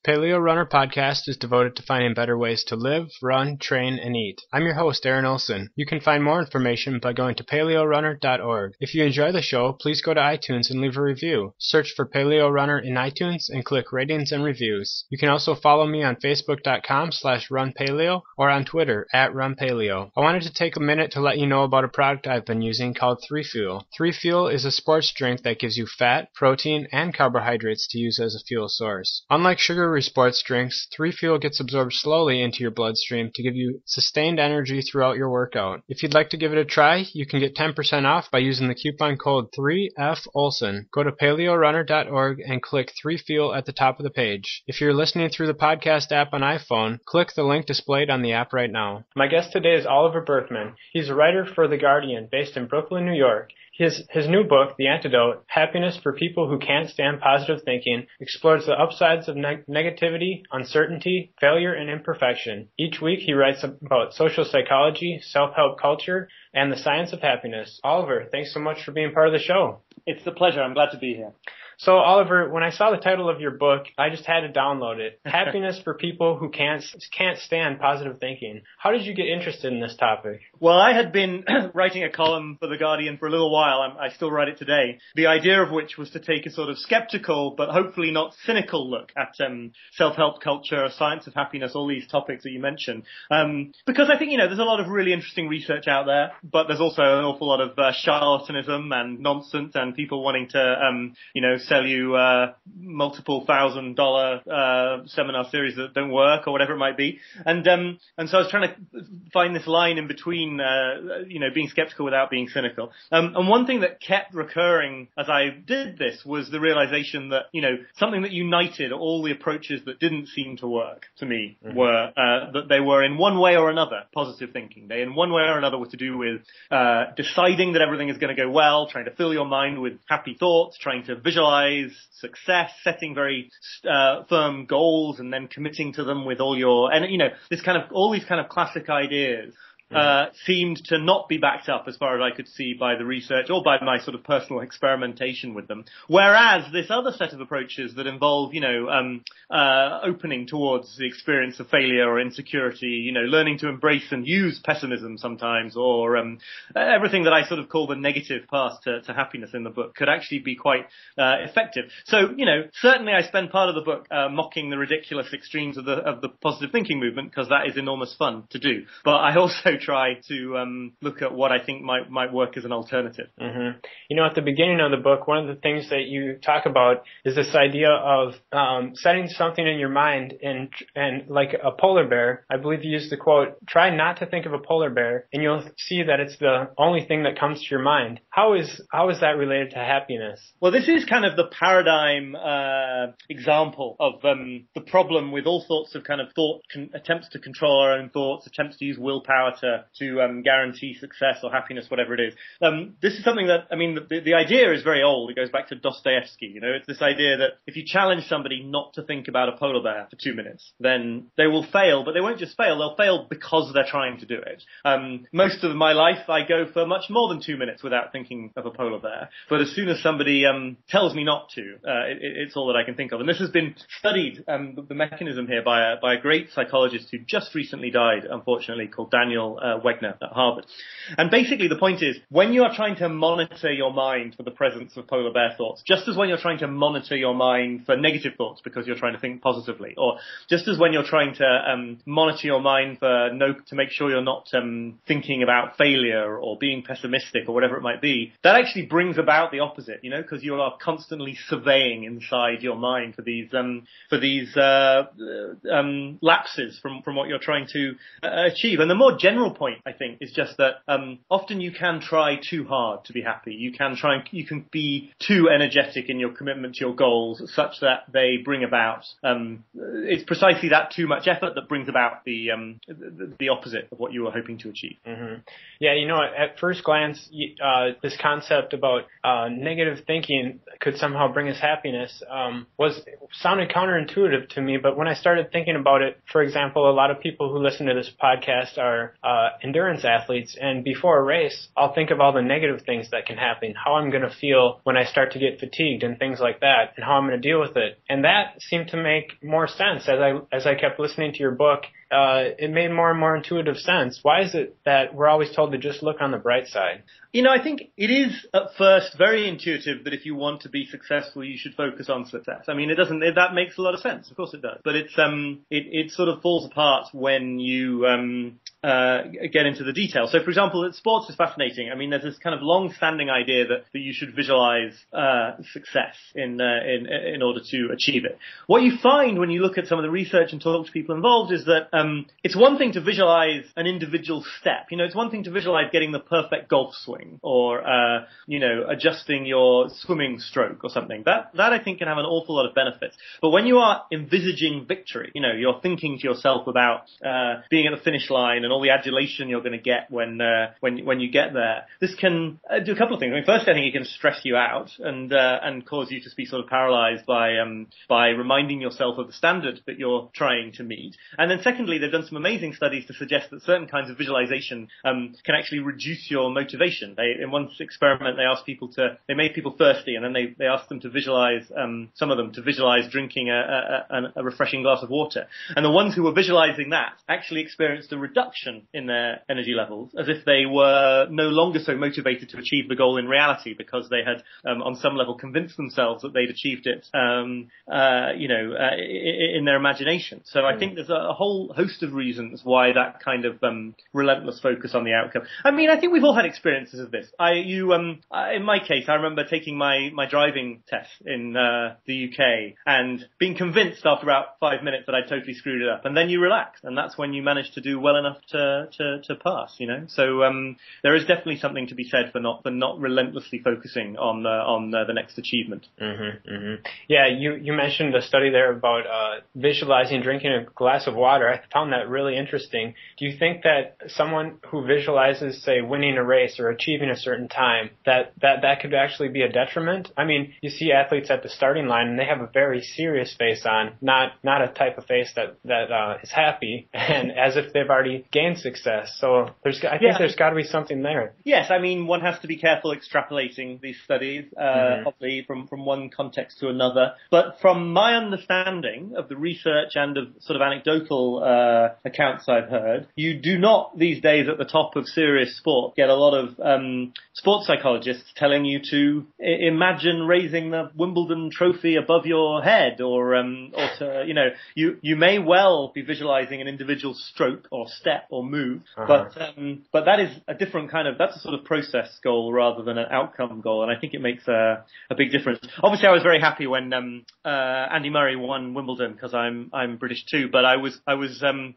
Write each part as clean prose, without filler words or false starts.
Paleo Runner Podcast is devoted to finding better ways to live, run, train, and eat. I'm your host, Aaron Olson. You can find more information by going to paleorunner.org. If you enjoy the show, please go to iTunes and leave a review. Search for Paleo Runner in iTunes and click Ratings and Reviews. You can also follow me on Facebook.com/RunPaleo or on Twitter @RunPaleo. I wanted to take a minute to let you know about a product I've been using called 3Fuel. 3Fuel is a sports drink that gives you fat, protein, and carbohydrates to use as a fuel source. Unlike sugary sports drinks, 3Fuel gets absorbed slowly into your bloodstream to give you sustained energy throughout your workout. If you'd like to give it a try, you can get 10% off by using the coupon code 3FOLSON. Go to paleorunner.org and click 3Fuel at the top of the page. If you're listening through the podcast app on iPhone, click the link displayed on the app right now. My guest today is Oliver Burkeman. He's a writer for The Guardian based in Brooklyn, New York. His new book, The Antidote, Happiness for People Who Can't Stand Positive Thinking, explores the upsides of negativity, uncertainty, failure, and imperfection. Each week he writes about social psychology, self-help culture, and the science of happiness. Oliver, thanks so much for being part of the show. It's a pleasure. I'm glad to be here. So, Oliver, when I saw the title of your book, I just had to download it. Happiness for People Who Can't Stand Positive Thinking. How did you get interested in this topic? Well, I had been writing a column for The Guardian for a little while. I still write it today. The idea of which was to take a sort of skeptical, but hopefully not cynical look at self-help culture, science of happiness, all these topics that you mentioned. Because I think, there's a lot of really interesting research out there, but there's also an awful lot of charlatanism and nonsense and people wanting to, sell you multiple $1,000 seminar series that don't work or whatever it might be. And so I was trying to find this line in between, being skeptical without being cynical. And one thing that kept recurring as I did this was the realization that, something that united all the approaches that didn't seem to work to me were that they were in one way or another positive thinking. They in one way or another were to do with deciding that everything is going to go well, trying to fill your mind with happy thoughts, trying to visualize success, setting very firm goals and then committing to them with all your, and all these kind of classic ideas seemed to not be backed up as far as I could see by the research or by my sort of personal experimentation with them. Whereas this other set of approaches that involve, opening towards the experience of failure or insecurity, learning to embrace and use pessimism sometimes, or everything that I sort of call the negative path to happiness in the book could actually be quite effective. So, certainly I spend part of the book mocking the ridiculous extremes of the positive thinking movement, because that is enormous fun to do. But I also try to look at what I think might work as an alternative. Mm-hmm. At the beginning of the book, one of the things that you talk about is this idea of setting something in your mind, and like a polar bear. I believe you used the quote, "Try not to think of a polar bear, and you'll see that it's the only thing that comes to your mind." How is that related to happiness? Well, this is kind of the paradigm example of the problem with all sorts of kind of attempts to control our own thoughts, attempts to use willpower to guarantee success or happiness, whatever it is. This is something that, the idea is very old. It goes back to Dostoevsky. It's this idea that if you challenge somebody not to think about a polar bear for 2 minutes, then they will fail, but they won't just fail. They'll fail because they're trying to do it. Most of my life, I go for much more than 2 minutes without thinking of a polar bear. But as soon as somebody tells me not to, it's all that I can think of. And this has been studied, the mechanism here, by a great psychologist who just recently died, unfortunately, called Daniel Wegner at Harvard. And basically the point is, when you are trying to monitor your mind for the presence of polar bear thoughts, just as when you're trying to monitor your mind for negative thoughts because you're trying to think positively, or just as when you're trying to monitor your mind to make sure you're not thinking about failure or being pessimistic or whatever it might be, that actually brings about the opposite, because you are constantly surveying inside your mind for these lapses from what you're trying to achieve. And the more general point, I think, is just that often you can try too hard to be happy. You can be too energetic in your commitment to your goals, such that they bring about. It's precisely that too much effort that brings about the opposite of what you were hoping to achieve. Mm-hmm. Yeah, at first glance, this concept about negative thinking could somehow bring us happiness sounded counterintuitive to me. But when I started thinking about it, for example, a lot of people who listen to this podcast are endurance athletes, and before a race, I'll think of all the negative things that can happen, how I'm going to feel when I start to get fatigued and things like that, and how I'm going to deal with it. And that seemed to make more sense as I kept listening to your book. It made more and more intuitive sense. Why is it that we're always told to just look on the bright side? I think it is at first very intuitive that if you want to be successful, you should focus on success. That makes a lot of sense. Of course it does. But it sort of falls apart when you get into the detail. So, for example, sports is fascinating. There's this kind of long-standing idea that you should visualize success in order to achieve it. What you find when you look at some of the research and talk to people involved is that it's one thing to visualize an individual step. It's one thing to visualize getting the perfect golf swing or adjusting your swimming stroke or something. That I think can have an awful lot of benefits. But when you are envisaging victory, you're thinking to yourself about being at the finish line and all the adulation you're going to get when you get there. This can do a couple of things. First, I think it can stress you out and cause you to be sort of paralyzed by reminding yourself of the standard that you're trying to meet. And then secondly, they've done some amazing studies to suggest that certain kinds of visualization can actually reduce your motivation. In one experiment, they made people thirsty, and then they asked them to visualize, some of them to visualize drinking a refreshing glass of water. And the ones who were visualizing that actually experienced a reduction in their energy levels, as if they were no longer so motivated to achieve the goal in reality, because they had, on some level, convinced themselves that they'd achieved it, in their imagination. So I think there's a whole host of reasons why that kind of relentless focus on the outcome. I think we've all had experiences of this. In my case, I remember taking my driving test in the UK and being convinced after about 5 minutes that I totally screwed it up. And then you relax, and that's when you manage to do well enough to pass. So there is definitely something to be said for not relentlessly focusing on the next achievement. Mm-hmm, mm-hmm. Yeah, you mentioned a study there about visualizing drinking a glass of water. I found that really interesting. Do you think that someone who visualizes, say, winning a race or achieving a certain time, that could actually be a detriment? You see athletes at the starting line and they have a very serious face on, not a type of face that is happy and as if they've already gained success. So I think there's got to be something there. Yes, one has to be careful extrapolating these studies, obviously from one context to another. But from my understanding of the research and of sort of anecdotal accounts I've heard, you do not these days at the top of serious sport get a lot of sports psychologists telling you to imagine raising the Wimbledon trophy above your head, or to, you may well be visualizing an individual stroke or step or move, but that is a different that's a sort of process goal rather than an outcome goal, and I think it makes a big difference. Obviously, I was very happy when Andy Murray won Wimbledon, because I'm British too, but I was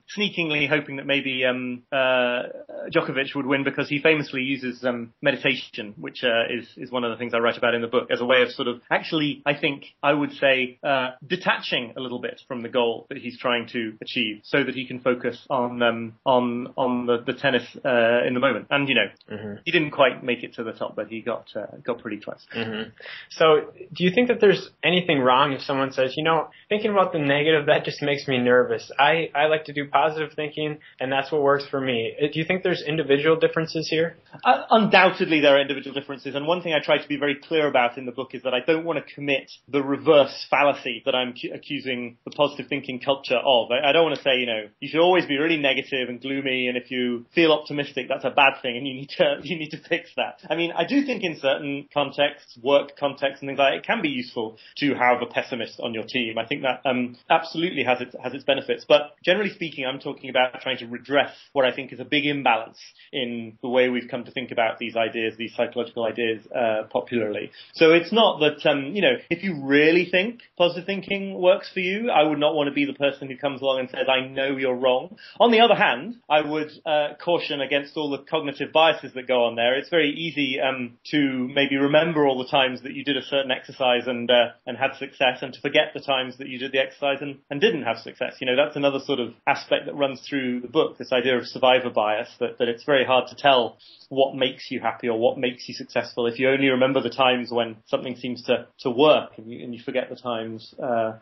sneakingly hoping that maybe Djokovic would win, because he famously uses meditation, which is one of the things I write about in the book, as a way of sort of actually, I think I would say, detaching a little bit from the goal that he's trying to achieve, so that he can focus on the tennis in the moment. And he didn't quite make it to the top, but he got pretty close. Mm-hmm. So, do you think that there's anything wrong if someone says, thinking about the negative, that just makes me nervous? I like to do positive thinking, and that's what works for me. Do you think there's individual differences here? Undoubtedly, there are individual differences, and one thing I try to be very clear about in the book is that I don't want to commit the reverse fallacy that I'm accusing the positive thinking culture of. I don't want to say, you should always be really negative and gloomy, and if you feel optimistic, that's a bad thing, and you need to fix that. I do think in certain contexts, work contexts and things like that, it can be useful to have a pessimist on your team. I think that absolutely has its benefits, but generally speaking, I'm talking about trying to redress what I think is a big imbalance in the way we've come to think about these ideas, these psychological ideas, popularly. So it's not that, if you really think positive thinking works for you, I would not want to be the person who comes along and says, I know you're wrong. On the other hand, I would caution against all the cognitive biases that go on there. It's very easy to maybe remember all the times that you did a certain exercise and had success, and to forget the times that you did the exercise and didn't have success. That's another sort of aspect that runs through the book, this idea of survivor bias, that it's very hard to tell what makes you happy or what makes you successful if you only remember the times when something seems to work and you forget the times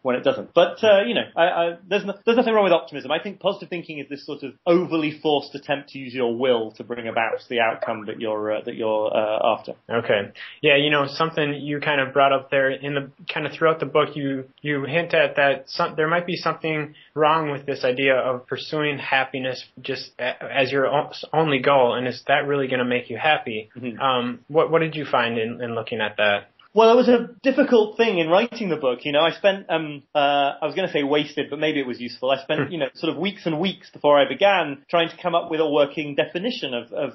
when it doesn't. But there's nothing wrong with optimism. I think positive thinking is this sort of overly forced attempt to use your will to bring about the outcome that you're after. Okay. Yeah, something you kind of brought up there in the kind of throughout the book, you hint at that there might be something wrong with this idea of pursuing happiness just as your only goal, and is that really going to make you happy? Mm-hmm. What did you find in looking at that? Well, it was a difficult thing in writing the book. I spent, I was going to say wasted, but maybe it was useful. I spent, sort of weeks and weeks before I began trying to come up with a working definition of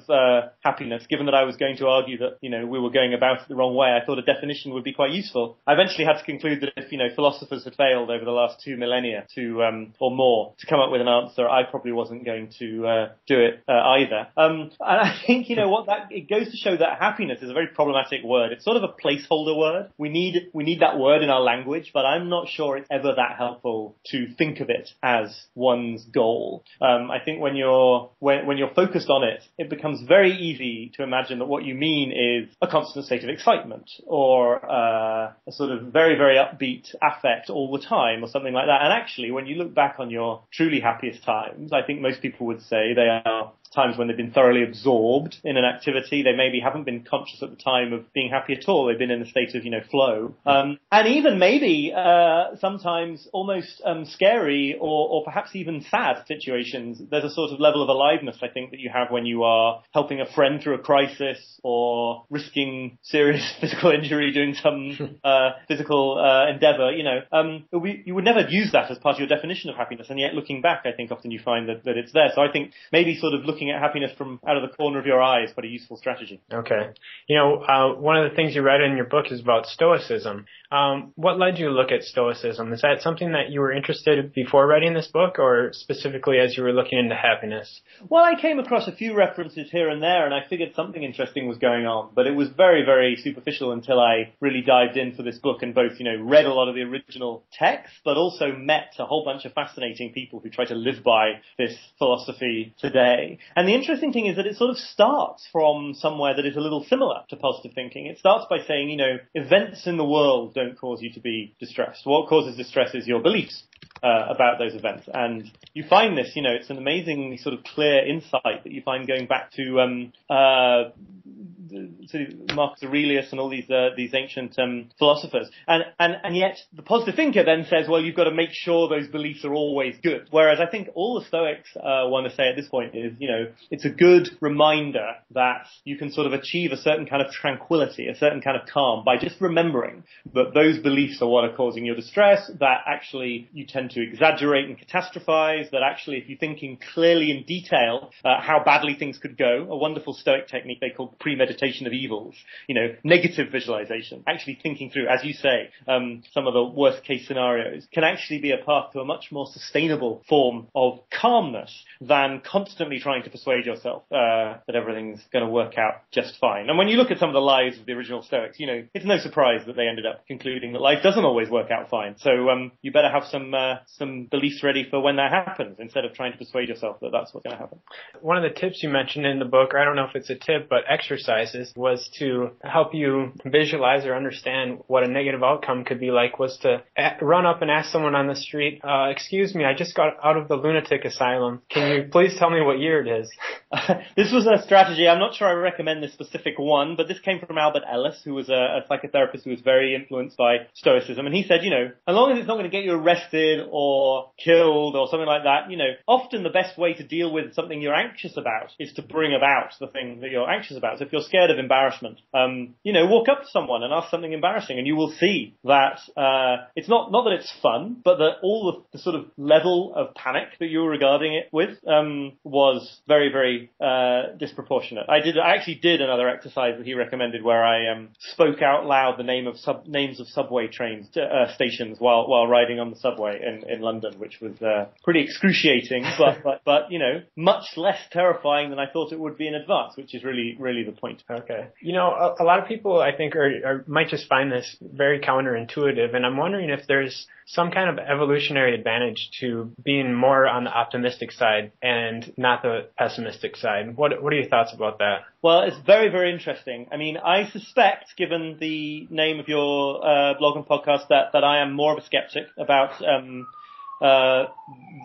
happiness, given that I was going to argue that, we were going about it the wrong way. I thought a definition would be quite useful. I eventually had to conclude that if, philosophers had failed over the last 2 millennia or more to come up with an answer, I probably wasn't going to do it either. And I think, it goes to show that happiness is a very problematic word. It's sort of a placeholder word. We need that word in our language, but I'm not sure it's ever that helpful to think of it as one's goal. I think when you're focused on it, it becomes very easy to imagine that what you mean is a constant state of excitement or a sort of very, very upbeat affect all the time or something like that. And actually, when you look back on your truly happiest times, I think most people would say they are times when they've been thoroughly absorbed in an activity. They maybe haven't been conscious at the time of being happy at all. They've been in a state of, flow. And even maybe sometimes almost scary or perhaps even sad situations. There's a sort of level of aliveness, I think, that you have when you are helping a friend through a crisis or risking serious physical injury, doing some physical endeavor. You would never use that as part of your definition of happiness. And yet looking back, I think often you find that it's there. So I think maybe sort of looking at happiness from out of the corner of your eye is quite a useful strategy. Okay. One of the things you read in your book is about Stoicism. What led you to look at Stoicism? Is that something that you were interested in before writing this book, or specifically as you were looking into happiness? Well, I came across a few references here and there, and I figured something interesting was going on, but it was very, very superficial until I really dived in for this book and both, read a lot of the original text, but also met a whole bunch of fascinating people who try to live by this philosophy today. And the interesting thing is that it sort of starts from somewhere that is a little similar to positive thinking. It starts by saying, events in the world don't cause you to be distressed. What causes distress is your beliefs about those events. And you find this, it's an amazingly sort of clear insight that you find going back to Marcus Aurelius and all these ancient philosophers. And yet the positive thinker then says, well, you've got to make sure those beliefs are always good. Whereas I think all the Stoics want to say at this point is, it's a good reminder that you can sort of achieve a certain kind of tranquility, a certain kind of calm by just remembering that those beliefs are what are causing your distress, that actually you tend to exaggerate and catastrophize, that actually if you're thinking clearly in detail how badly things could go, a wonderful Stoic technique they call premeditation of evils, negative visualization, actually thinking through, as you say, some of the worst case scenarios can actually be a path to a much more sustainable form of calmness than constantly trying to persuade yourself that everything's going to work out just fine. And when you look at some of the lives of the original Stoics, it's no surprise that they ended up concluding that life doesn't always work out fine. So you better have some beliefs ready for when that happens instead of trying to persuade yourself that that's what's going to happen. One of the tips you mentioned in the book, or I don't know if it's a tip, but exercises, was to help you visualize or understand what a negative outcome could be like, was to run up and ask someone on the street, excuse me, I just got out of the lunatic asylum. Can you please tell me what year it is? This was a strategy. I'm not sure I recommend this specific one, but this came from Albert Ellis, who was a psychotherapist who was very influenced by Stoicism. And he said, as long as it's not going to get you arrested or killed or something like that, often the best way to deal with something you're anxious about is to bring about the thing that you're anxious about. So if you're scared of embarrassment, walk up to someone and ask something embarrassing, and you will see that it's not that it's fun, but that all the sort of level of panic that you were regarding it with was very, very disproportionate. I actually did another exercise that he recommended where I spoke out loud the names of subway trains stations while riding on the subway in London, which was pretty excruciating, but much less terrifying than I thought it would be in advance, which is really, really the point. Okay. A lot of people, I think, might just find this very counterintuitive, and I'm wondering if there's some kind of evolutionary advantage to being more on the optimistic side and not the pessimistic side. What are your thoughts about that? Well, it's very, very interesting. I mean, I suspect, given the name of your blog and podcast, that I am more of a skeptic about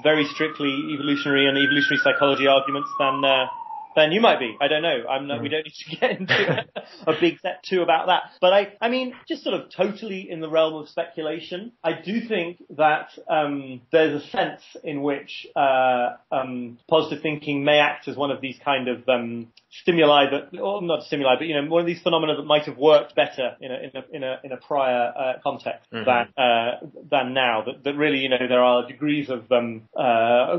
very strictly evolutionary and evolutionary psychology arguments than you might be. I don't know. We don't need to get into a big set two about that. But I mean, just sort of totally in the realm of speculation, I do think that there's a sense in which positive thinking may act as one of these kind of stimuli or not stimuli, but one of these phenomena that might have worked better in a prior context than now. That really, there are degrees of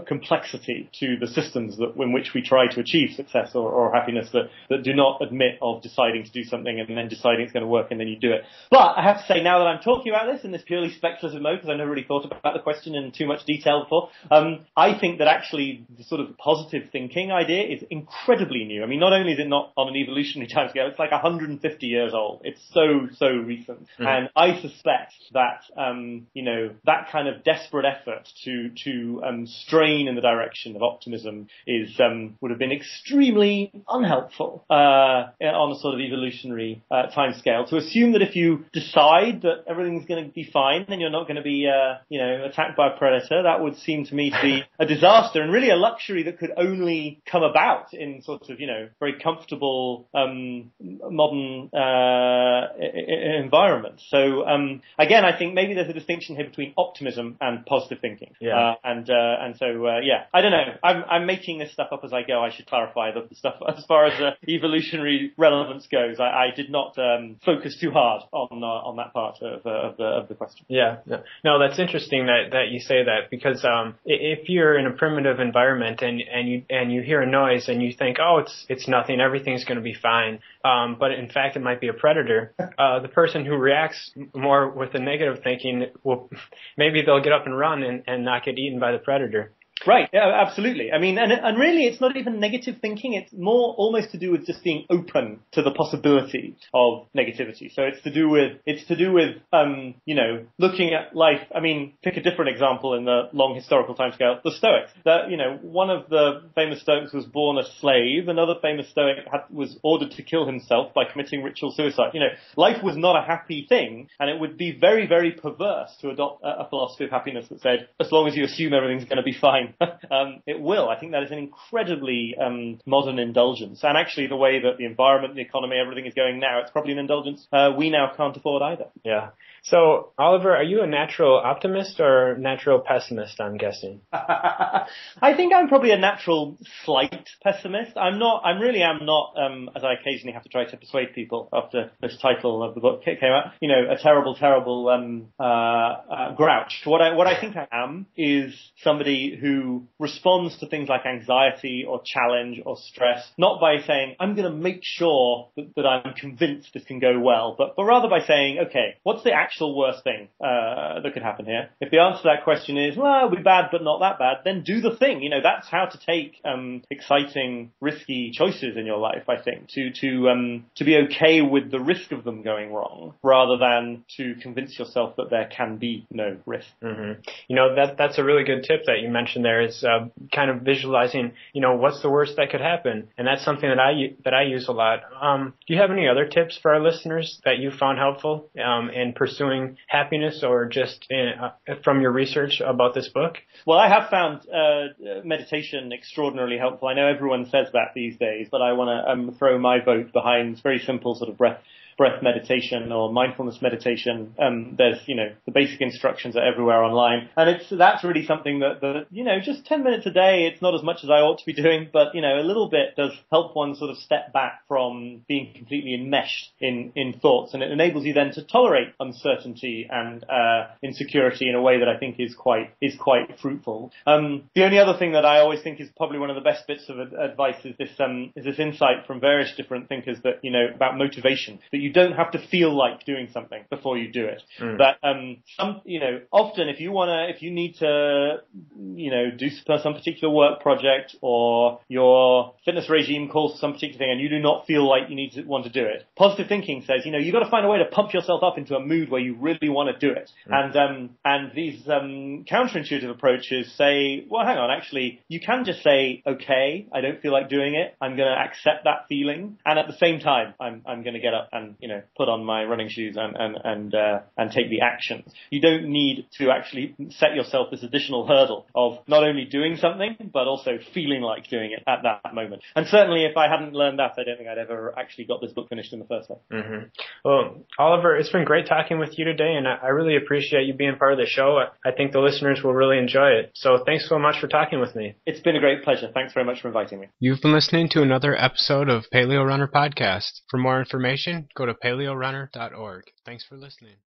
complexity to the systems in which we try to achieve success or happiness that do not admit of deciding to do something and then deciding it's going to work and then you do it. But I have to say, now that I'm talking about this in this purely speculative mode, because I never really thought about the question in too much detail before, I think that actually the sort of positive thinking idea is incredibly new. I mean, not only is it not on an evolutionary timescale, it's like 150 years old. It's so recent. And I suspect that, that kind of desperate effort to strain in the direction of optimism would have been extremely unhelpful on a sort of evolutionary timescale. To assume that if you decide that everything's going to be fine, then you're not going to be attacked by a predator, that would seem to me to be a disaster and really a luxury that could only come about in sort of very comfortable modern environment. So again, I think maybe there's a distinction here between optimism and positive thinking. Yeah. I don't know. I'm making this stuff up as I go. I should clarify the stuff as far as evolutionary relevance goes. I did not focus too hard on that part of the question. Yeah. No, that's interesting that you say that, because if you're in a primitive environment and you hear a noise and you think, oh, it's nothing, everything's going to be fine, but in fact it might be a predator, the person who reacts more with the negative thinking maybe they'll get up and run and not get eaten by the predator. Right, yeah, absolutely. I mean, and really it's not even negative thinking, it's more almost to do with just being open to the possibility of negativity. So it's to do with looking at life. I mean, pick a different example in the long historical timescale, the Stoics. One of the famous Stoics was born a slave, another famous Stoic was ordered to kill himself by committing ritual suicide. Life was not a happy thing, and it would be very, very perverse to adopt a philosophy of happiness that said, as long as you assume everything's going to be fine, it will. I think that is an incredibly modern indulgence. And actually the way that the environment, the economy, everything is going now, it's probably an indulgence we now can't afford either. Yeah. So, Oliver, are you a natural optimist or a natural pessimist, I'm guessing? I think I'm probably a natural slight pessimist. I really am not, as I occasionally have to try to persuade people after this title of the book came out, a terrible grouch. What I think I am is somebody who responds to things like anxiety or challenge or stress, not by saying, I'm going to make sure that I'm convinced this can go well, but rather by saying, okay, what's the actual worst thing that could happen here? If the answer to that question is, well, it'll be bad but not that bad, then do the thing. That's how to take exciting, risky choices in your life, I think, to be okay with the risk of them going wrong, rather than to convince yourself that there can be no risk. Mm-hmm. That's a really good tip that you mentioned there, is kind of visualizing, what's the worst that could happen, and that's something that I use a lot. Do you have any other tips for our listeners that you found helpful in pursuing happiness, or just from your research about this book? Well, I have found meditation extraordinarily helpful. I know everyone says that these days, but I want to throw my vote behind very simple sort of breath meditation or mindfulness meditation. There's, the basic instructions are everywhere online. And that's really something that, just 10 minutes a day, it's not as much as I ought to be doing, but, a little bit does help one sort of step back from being completely enmeshed in thoughts. And it enables you then to tolerate uncertainty and insecurity in a way that I think is quite fruitful. The only other thing that I always think is probably one of the best bits of advice is this insight from various different thinkers that, about motivation, that you don't have to feel like doing something before you do it. That often if you need to, do some particular work project, or your fitness regime calls for some particular thing and you do not feel like you want to do it, positive thinking says, you've got to find a way to pump yourself up into a mood where you really want to do it. And these counterintuitive approaches say, well, hang on, actually, you can just say, okay, I don't feel like doing it. I'm going to accept that feeling, and at the same time, I'm going to get up and put on my running shoes and take the action. You don't need to actually set yourself this additional hurdle of not only doing something but also feeling like doing it at that moment. And certainly, if I hadn't learned that, I don't think I'd ever actually got this book finished in the first place. Well, Oliver, it's been great talking with you today, and I really appreciate you being part of the show. I think the listeners will really enjoy it. So thanks so much for talking with me. It's been a great pleasure. Thanks very much for inviting me. You've been listening to another episode of Paleo Runner Podcast. For more information, go to paleorunner.org. Thanks for listening.